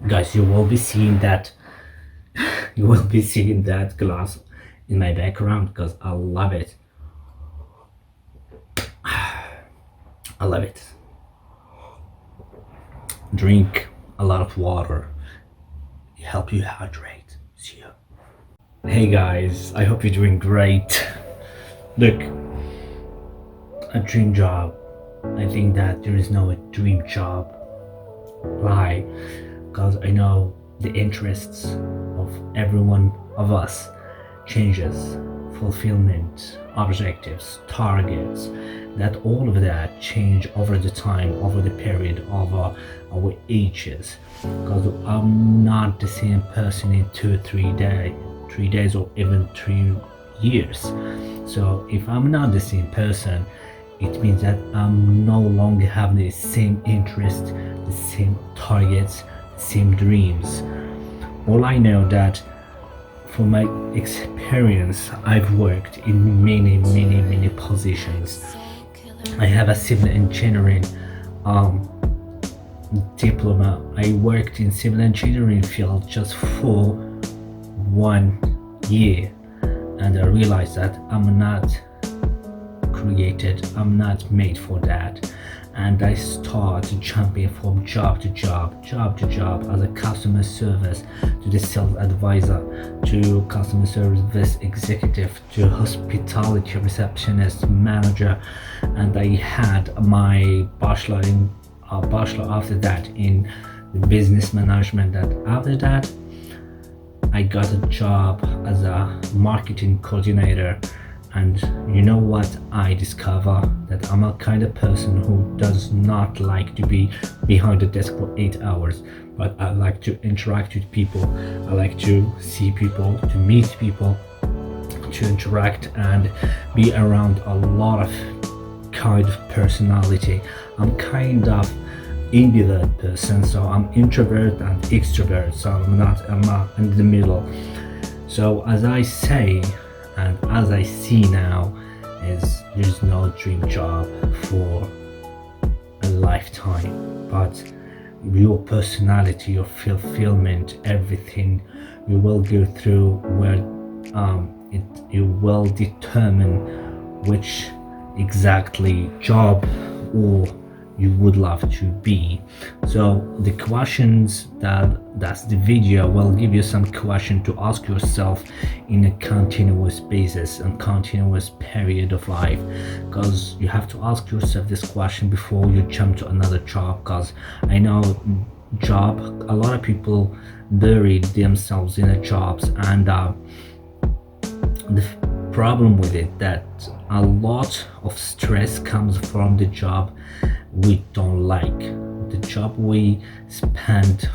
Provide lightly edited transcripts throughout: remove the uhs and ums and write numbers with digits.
Guys, you will be seeing that you will be seeing that glass in my background because I love it. I love it. Drink a lot of water. It help you hydrate. See you. Hey guys, I hope you're doing great. Look, a dream job. I think that there is no dream job. Why? Because I know the interests of every one of us changes, fulfillment, objectives, targets, that all of that change over the time, over the period of our ages. Because I'm not the same person in 3 days or even 3 years. So if I'm not the same person, it means that I'm no longer have the same interest, the same targets, the same dreams. All I know that from my experience, I've worked in many positions. I have a civil engineering diploma. I worked in civil engineering field just for 1 year, and I realized that I'm not made for that. And I started jumping from job to job as a customer service, to the sales advisor, to customer service executive, to hospitality receptionist, manager, and I had my bachelor after that in business management. And after that, I got a job as a marketing coordinator. And you know what I discover? That I'm a kind of person who does not like to be behind the desk for 8 hours, but I like to interact with people. I like to see people, to meet people, to interact and be around a lot of kind of personality. I'm kind of ambivert person, so I'm introvert and extrovert, so I'm not in the middle. So as I say, and as I see now, is there's no dream job for a lifetime, but your personality, your fulfillment, everything you will go through, where you will determine which exactly job or you would love to be. So the questions that's the video will give you some question to ask yourself in a continuous basis and continuous period of life, because you have to ask yourself this question before you jump to another job. Because I know job, a lot of people bury themselves in a jobs, and the problem with it that a lot of stress comes from the job we don't like, the job we spend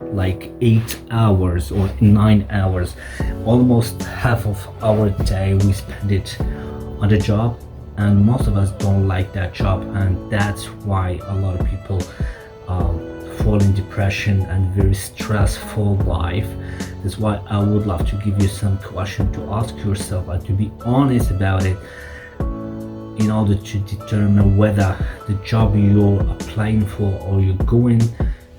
like 8 hours or 9 hours, almost half of our day we spend it on the job, and most of us don't like that job, and that's why a lot of people fall in depression and very stressful life. That's why I would love to give you some question to ask yourself and to be honest about it, in order to determine whether the job you're applying for or you're going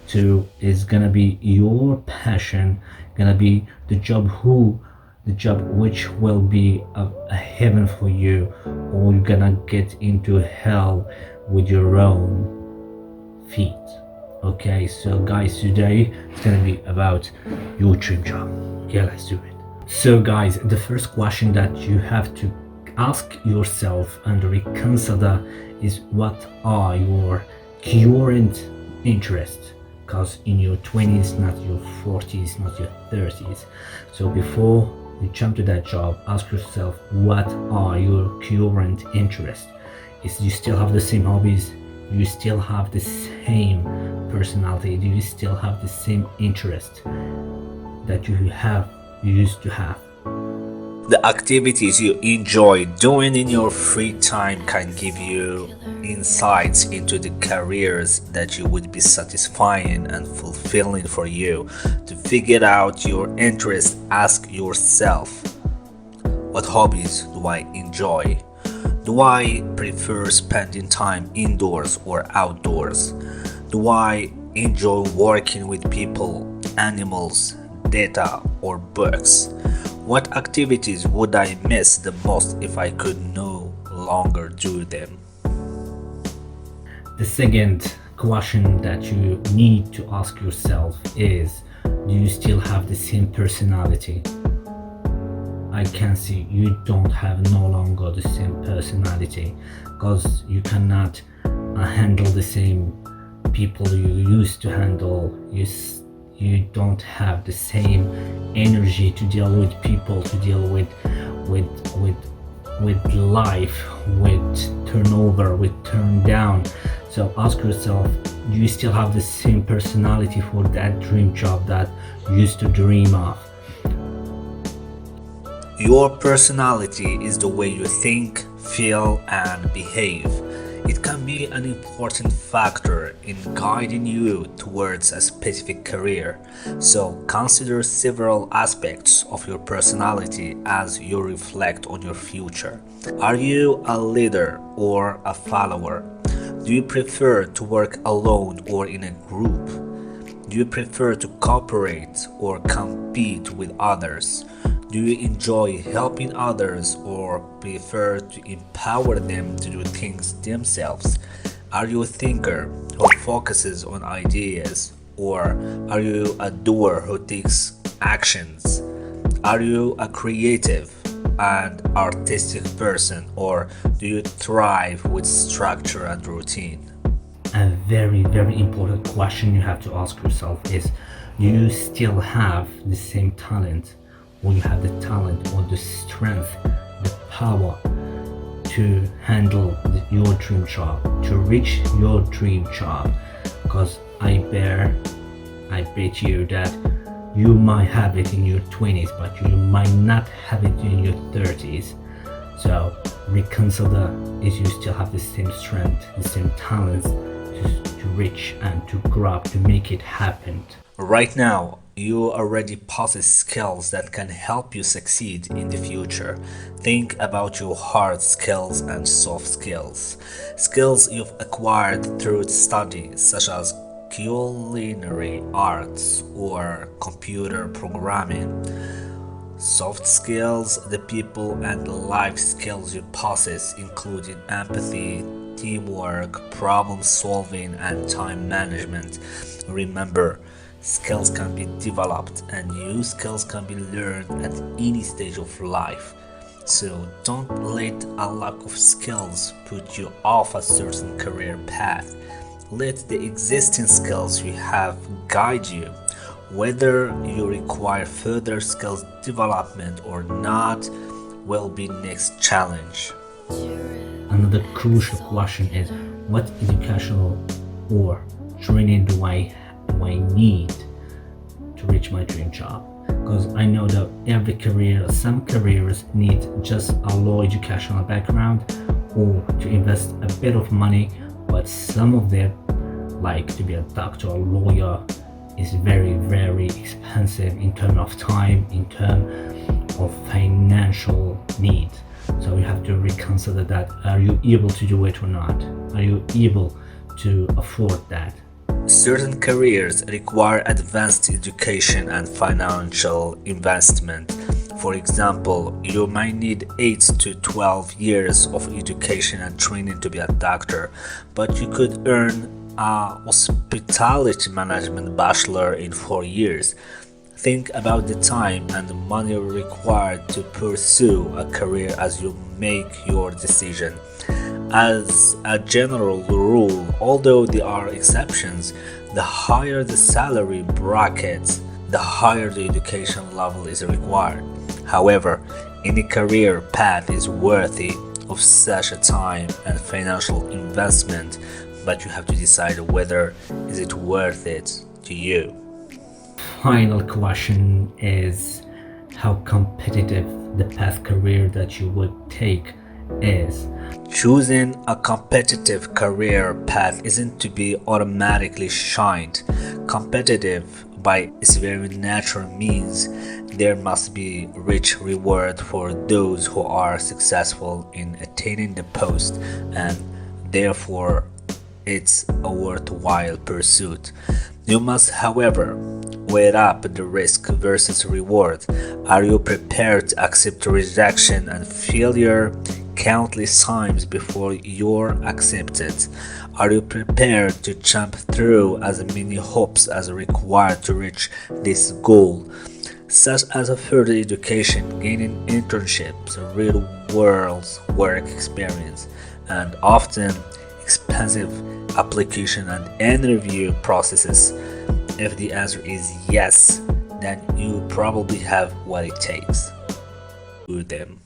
to is gonna be your passion, gonna be the job which will be a heaven for you, or you're gonna get into hell with your own feet. Okay, so guys, today it's gonna be about your dream job. Yeah, let's do it. So guys, the first question that you have to ask yourself and reconsider is, what are your current interests? Because in your 20s, not your 40s, not your 30s. So before you jump to that job, ask yourself, what are your current interests? Is you still have the same hobbies? Do you still have the same personality? Do you still have the same interest that you used to have? The activities you enjoy doing in your free time can give you insights into the careers that you would be satisfying and fulfilling for you. To figure out your interest, ask yourself, what hobbies do I enjoy? Do I prefer spending time indoors or outdoors? Do I enjoy working with people, animals, data, or books? What activities would I miss the most if I could no longer do them? The second question that you need to ask yourself is, do you still have the same personality? I can see you don't have no longer the same personality, because you cannot handle the same people you used to handle. You don't have the same energy to deal with people, to deal with with with life, with turnover, with turn down. So ask yourself, do you still have the same personality for that dream job that you used to dream of? Your personality is the way you think, feel, and behave. It can be an important factor in guiding you towards a specific career. So consider several aspects of your personality as you reflect on your future. Are you a leader or a follower? Do you prefer to work alone or in a group? Do you prefer to cooperate or compete with others? Do you enjoy helping others or prefer to empower them to do things themselves? Are you a thinker who focuses on ideas, or are you a doer who takes actions? Are you a creative and artistic person, or do you thrive with structure and routine? A very important question you have to ask yourself is, do you still have the same talent, or you have the talent or the strength, the power to handle your dream job, to reach your dream job? Because I bet you that you might have it in your 20s, but you might not have it in your 30s. So reconsider if you still have the same strength, the same talents to reach and to grab, to make it happen. Right now, you already possess skills that can help you succeed in the future. Think about your hard skills and soft skills. Skills you've acquired through study, such as culinary arts or computer programming. Soft skills, the people and life skills you possess, including empathy, teamwork, problem solving, and time management. Remember, skills can be developed and new skills can be learned at any stage of life. So don't let a lack of skills put you off a certain career path. Let the existing skills you have guide you. Whether you require further skills development or not will be next challenge. Another crucial question is, what educational or training do I need to reach my dream job? Because I know that some careers need just a low educational background or to invest a bit of money, but some of them, like to be a doctor or lawyer, is very expensive in terms of time, in terms of financial need. So you have to reconsider that. Are you able to do it or not? Are you able to afford that? Certain careers require advanced education and financial investment. For example, you might need 8 to 12 years of education and training to be a doctor, but you could earn a hospitality management bachelor in 4 years. Think about the time and the money required to pursue a career as you make your decision. As a general rule, although there are exceptions, the higher the salary bracket, the higher the education level is required. However, any career path is worthy of such a time and financial investment, but you have to decide whether is it worth it to you. Final question is, how competitive the path career that you would take is. Choosing a competitive career path isn't to be automatically shunned. Competitive, by its very nature, means there must be rich reward for those who are successful in attaining the post, and therefore it's a worthwhile pursuit. You must, however, weigh up the risk versus reward. Are you prepared to accept rejection and failure countless times before you're accepted? Are you prepared to jump through as many hoops as required to reach this goal, such as a further education, gaining internships, real world work experience, and often expensive application and interview processes? If the answer is yes, then you probably have what it takes to do them.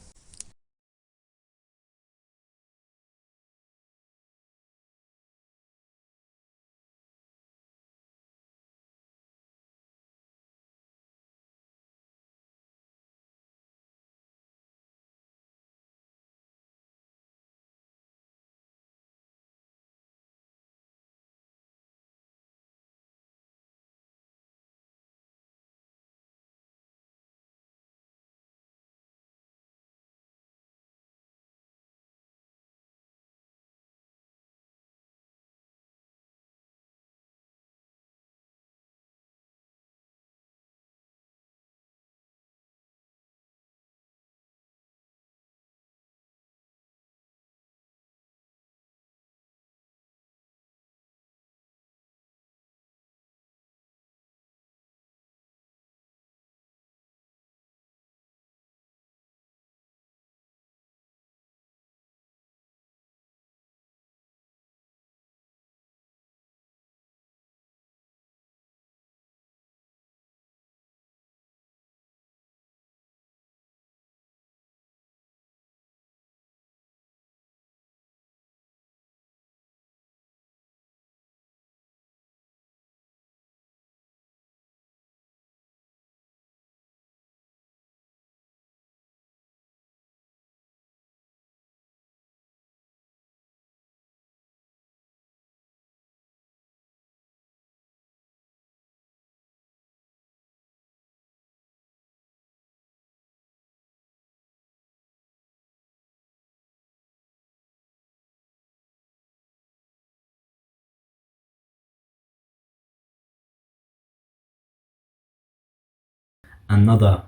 Another